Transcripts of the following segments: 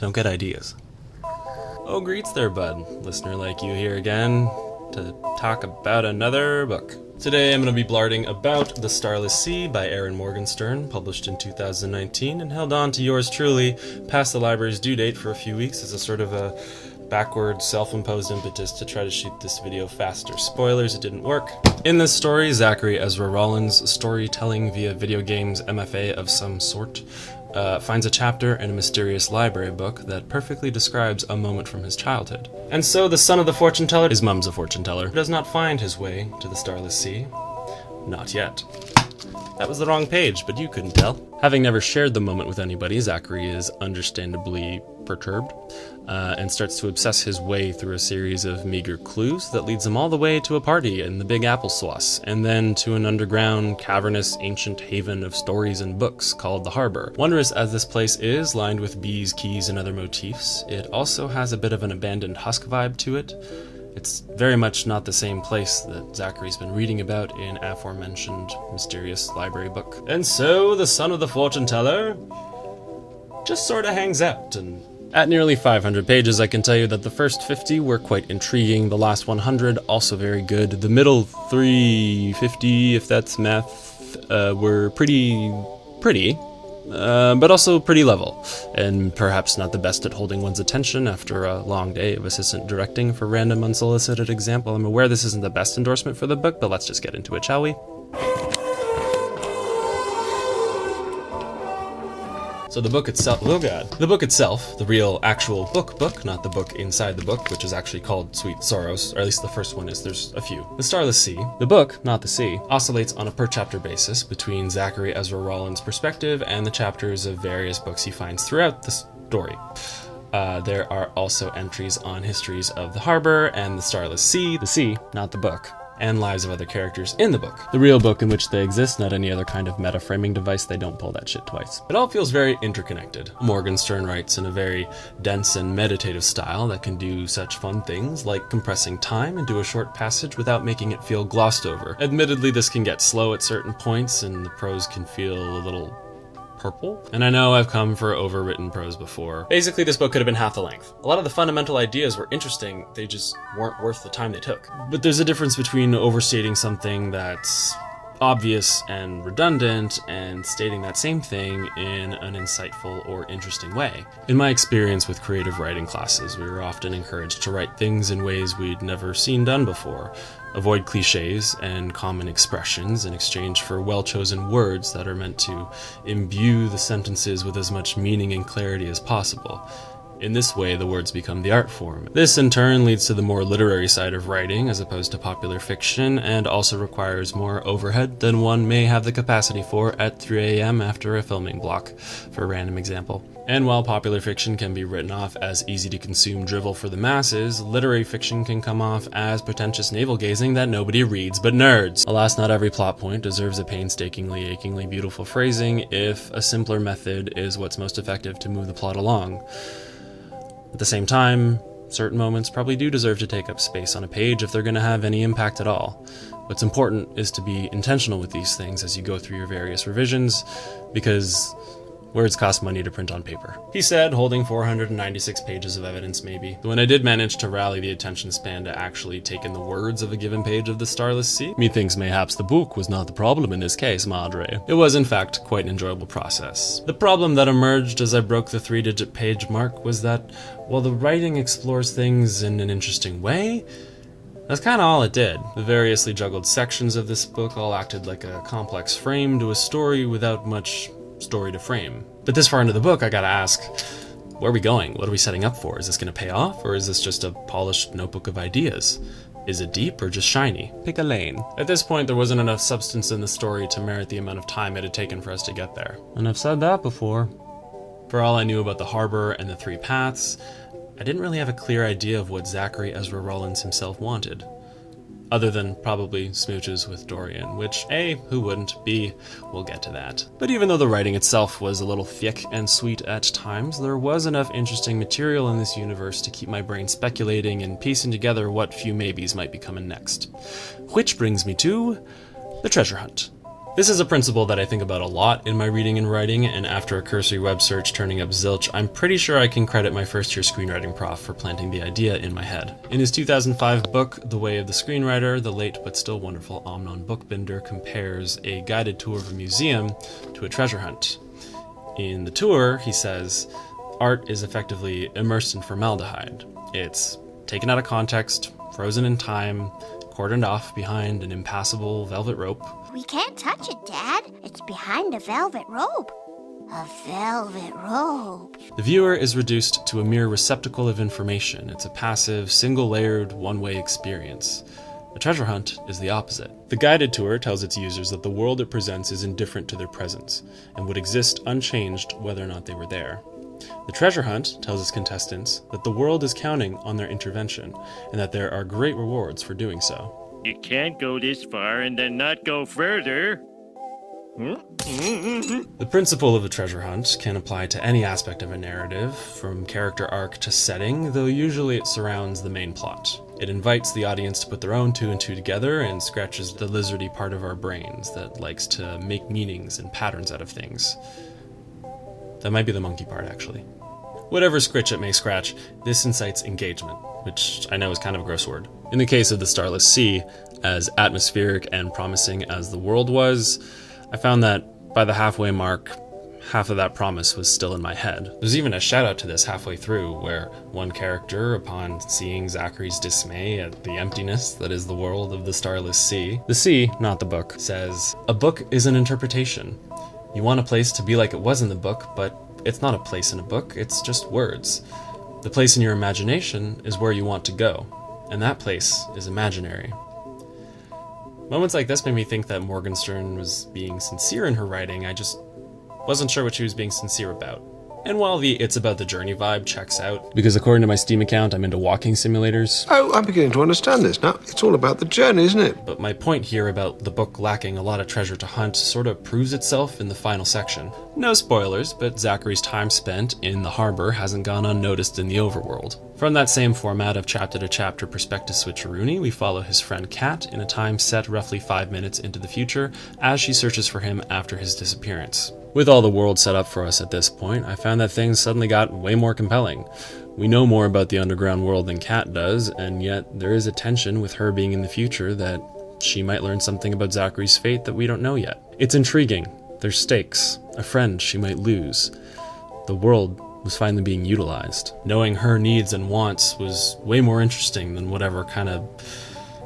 don't get ideas. Oh, greets there, bud. Listener like you here again to talk about another book. Today I'm going to be blarding about The Starless Sea by Erin Morgenstern, published in 2019, and held on to yours truly past the library's due date for a few weeks as a sort of a backward, self-imposed impetus to try to shoot this video faster. Spoilers, it didn't work. In this story, Zachary Ezra Rollins, storytelling via video games MFA of some sort, finds a chapter in a mysterious library book that perfectly describes a moment from his childhood. And so the son of the fortune teller, his mum's a fortune teller, does not find his way to the Starless Sea. Not yet. That was the wrong page, but you couldn't tell. Having never shared the moment with anybody, Zachary is understandably perturbed and starts to obsess his way through a series of meager clues that leads him all the way to a party in the Big Applesauce, and then to an underground, cavernous, ancient haven of stories and books called the Harbor. Wondrous as this place is, lined with bees, keys, and other motifs, it also has a bit of an abandoned husk vibe to it. It's very much not the same place that Zachary's been reading about in aforementioned mysterious library book. And so the son of the fortune teller just sort of hangs out, and at nearly 500 pages I can tell you that the first 50 were quite intriguing, the last 100 also very good, the middle 350, if that's math, were pretty, but also pretty level, and perhaps not the best at holding one's attention after a long day of assistant directing for random unsolicited example. I'm aware this isn't the best endorsement for the book, but let's just get into it, shall we? So the book itself, oh god. The book itself, the real actual book, not the book inside the book, which is actually called Sweet Sorrows, or at least the first one is, there's a few. The Starless Sea, the book, not the sea, oscillates on a per chapter basis between Zachary Ezra Rollins' perspective and the chapters of various books he finds throughout the story. There are also entries on histories of the harbor and the Starless Sea, the sea, not the book, and lives of other characters in the book. The real book in which they exist, not any other kind of meta-framing device. They don't pull that shit twice. It all feels very interconnected. Morgenstern writes in a very dense and meditative style that can do such fun things like compressing time into a short passage without making it feel glossed over. Admittedly, this can get slow at certain points and the prose can feel a little purple. And I know I've come for overwritten prose before. Basically, this book could have been half the length. A lot of the fundamental ideas were interesting, they just weren't worth the time they took. But there's a difference between overstating something that's obvious and redundant and stating that same thing in an insightful or interesting way. In my experience with creative writing classes, we were often encouraged to write things in ways we'd never seen done before, avoid cliches and common expressions in exchange for well-chosen words that are meant to imbue the sentences with as much meaning and clarity as possible. In this way, the words become the art form. This in turn leads to the more literary side of writing as opposed to popular fiction, and also requires more overhead than one may have the capacity for at 3 a.m. after a filming block, for a random example. And while popular fiction can be written off as easy-to-consume drivel for the masses, literary fiction can come off as pretentious navel-gazing that nobody reads but nerds. Alas, not every plot point deserves a painstakingly, achingly beautiful phrasing if a simpler method is what's most effective to move the plot along. At the same time, certain moments probably do deserve to take up space on a page if they're going to have any impact at all. What's important is to be intentional with these things as you go through your various revisions, because words cost money to print on paper. He said, holding 496 pages of evidence maybe. When I did manage to rally the attention span to actually take in the words of a given page of The Starless Sea, methinks mayhaps the book was not the problem in this case, madre. It was in fact quite an enjoyable process. The problem that emerged as I broke the 3-digit page mark was that while the writing explores things in an interesting way, that's kind of all it did. The variously juggled sections of this book all acted like a complex frame to a story without much story to frame. But this far into the book, I gotta ask, where are we going? What are we setting up for? Is this gonna pay off, or is this just a polished notebook of ideas? Is it deep or just shiny? Pick a lane. At this point, there wasn't enough substance in the story to merit the amount of time it had taken for us to get there. And I've said that before. For all I knew about the harbor and the 3 paths, I didn't really have a clear idea of what Zachary Ezra Rollins himself wanted. Other than probably smooches with Dorian, which A, who wouldn't, B, we'll get to that. But even though the writing itself was a little thick and sweet at times, there was enough interesting material in this universe to keep my brain speculating and piecing together what few maybes might be coming next. Which brings me to the treasure hunt. This is a principle that I think about a lot in my reading and writing, and after a cursory web search turning up zilch, I'm pretty sure I can credit my first year screenwriting prof for planting the idea in my head. In his 2005 book, The Way of the Screenwriter, the late but still wonderful Amnon Buchbinder compares a guided tour of a museum to a treasure hunt. In the tour, he says, art is effectively immersed in formaldehyde. It's taken out of context, frozen in time, cordoned off behind an impassable velvet rope. We can't touch it, Dad. It's behind a velvet rope. A velvet rope. The viewer is reduced to a mere receptacle of information. It's a passive, single-layered, one-way experience. A treasure hunt is the opposite. The guided tour tells its users that the world it presents is indifferent to their presence, and would exist unchanged whether or not they were there. The treasure hunt tells its contestants that the world is counting on their intervention, and that there are great rewards for doing so. You can't go this far and then not go further. The principle of a treasure hunt can apply to any aspect of a narrative, from character arc to setting, though usually it surrounds the main plot. It invites the audience to put their own two and two together and scratches the lizardy part of our brains that likes to make meanings and patterns out of things. That might be the monkey part, actually. Whatever scritch it may scratch, this incites engagement, which I know is kind of a gross word. In the case of the Starless Sea, as atmospheric and promising as the world was, I found that by the halfway mark, half of that promise was still in my head. There's even a shout out to this halfway through, where one character, upon seeing Zachary's dismay at the emptiness that is the world of the Starless Sea, the sea, not the book, says, "A book is an interpretation. You want a place to be like it was in the book, but it's not a place in a book, it's just words. The place in your imagination is where you want to go, and that place is imaginary." Moments like this made me think that Morgenstern was being sincere in her writing. I just wasn't sure what she was being sincere about. And while the "it's about the journey" vibe checks out, because according to my Steam account, I'm into walking simulators. Oh, I'm beginning to understand this now. It's all about the journey, isn't it? But my point here about the book lacking a lot of treasure to hunt sort of proves itself in the final section. No spoilers, but Zachary's time spent in the harbor hasn't gone unnoticed in the overworld. From that same format of chapter-to-chapter perspective switcheroony, we follow his friend Kat in a time set roughly 5 minutes into the future as she searches for him after his disappearance. With all the world set up for us at this point, I found that things suddenly got way more compelling. We know more about the underground world than Kat does, and yet there is a tension with her being in the future that she might learn something about Zachary's fate that we don't know yet. It's intriguing. There's stakes. A friend she might lose. The world was finally being utilized. Knowing her needs and wants was way more interesting than whatever kind of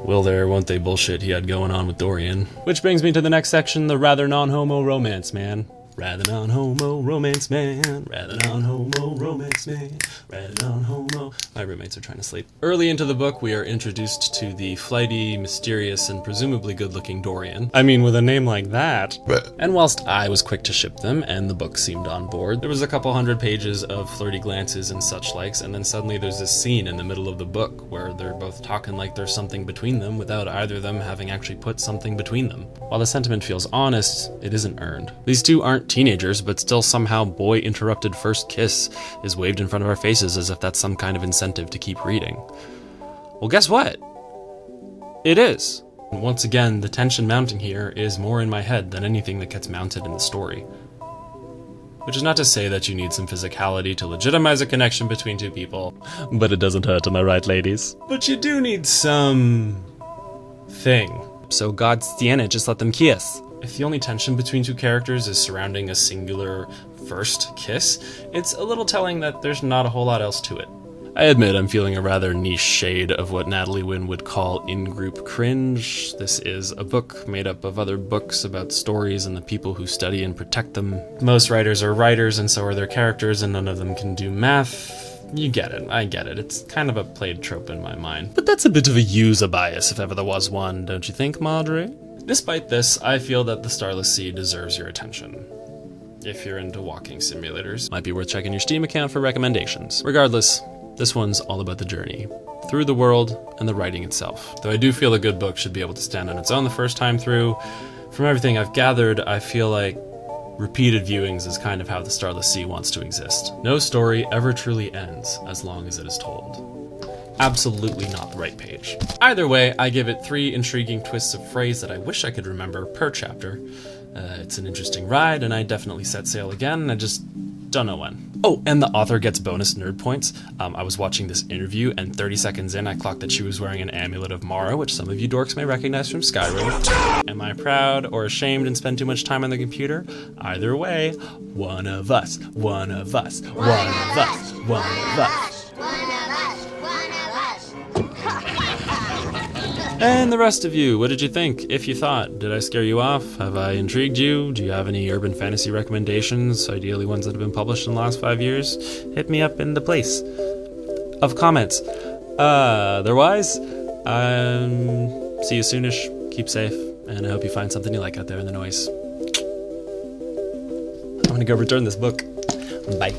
will there, won't they bullshit he had going on with Dorian. Which brings me to the next section, the rather non-homo romance man. Rather non-homo romance man, rather non-homo romance man, rather non-homo. My roommates are trying to sleep. Early into the book, we are introduced to the flighty, mysterious, and presumably good-looking Dorian. I mean, with a name like that. And whilst I was quick to ship them, and the book seemed on board, there was a couple hundred pages of flirty glances and such likes, and then suddenly there's this scene in the middle of the book where they're both talking like there's something between them without either of them having actually put something between them. While the sentiment feels honest, it isn't earned. These two aren't teenagers, but still somehow boy-interrupted first kiss is waved in front of our faces as if that's some kind of incentive to keep reading. Well, guess what? It is. And once again, the tension mounting here is more in my head than anything that gets mounted in the story. Which is not to say that you need some physicality to legitimize a connection between two people, but it doesn't hurt, am I right, ladies? But you do need some thing. So God's Sienna, just let them kiss. If the only tension between two characters is surrounding a singular first kiss, it's a little telling that there's not a whole lot else to it. I admit I'm feeling a rather niche shade of what Natalie Wynn would call in-group cringe. This is a book made up of other books about stories and the people who study and protect them. Most writers are writers, and so are their characters, and none of them can do math. You get it, I get it. It's kind of a played trope in my mind. But that's a bit of a user bias if ever there was one, don't you think, Marjorie? Despite this, I feel that the Starless Sea deserves your attention. If you're into walking simulators, might be worth checking your Steam account for recommendations. Regardless, this one's all about the journey, through the world and the writing itself. Though I do feel a good book should be able to stand on its own the first time through. From everything I've gathered, I feel like repeated viewings is kind of how the Starless Sea wants to exist. No story ever truly ends as long as it is told. Absolutely not the right page. Either way, I give it 3 intriguing twists of phrase that I wish I could remember per chapter. It's an interesting ride, and I definitely set sail again. I just don't know when. Oh, and the author gets bonus nerd points. I was watching this interview, and 30 seconds in, I clocked that she was wearing an amulet of Mara, which some of you dorks may recognize from Skyrim. Am I proud or ashamed and spend too much time on the computer? Either way, one of us, one of us, one of us, one of us. And the rest of you, what did you think? If you thought, did I scare you off? Have I intrigued you? Do you have any urban fantasy recommendations, ideally ones that have been published in the last 5 years? Hit me up in the place of comments. Otherwise, see you soonish. Keep safe, and I hope you find something you like out there in the noise. I'm gonna go return this book. Bye.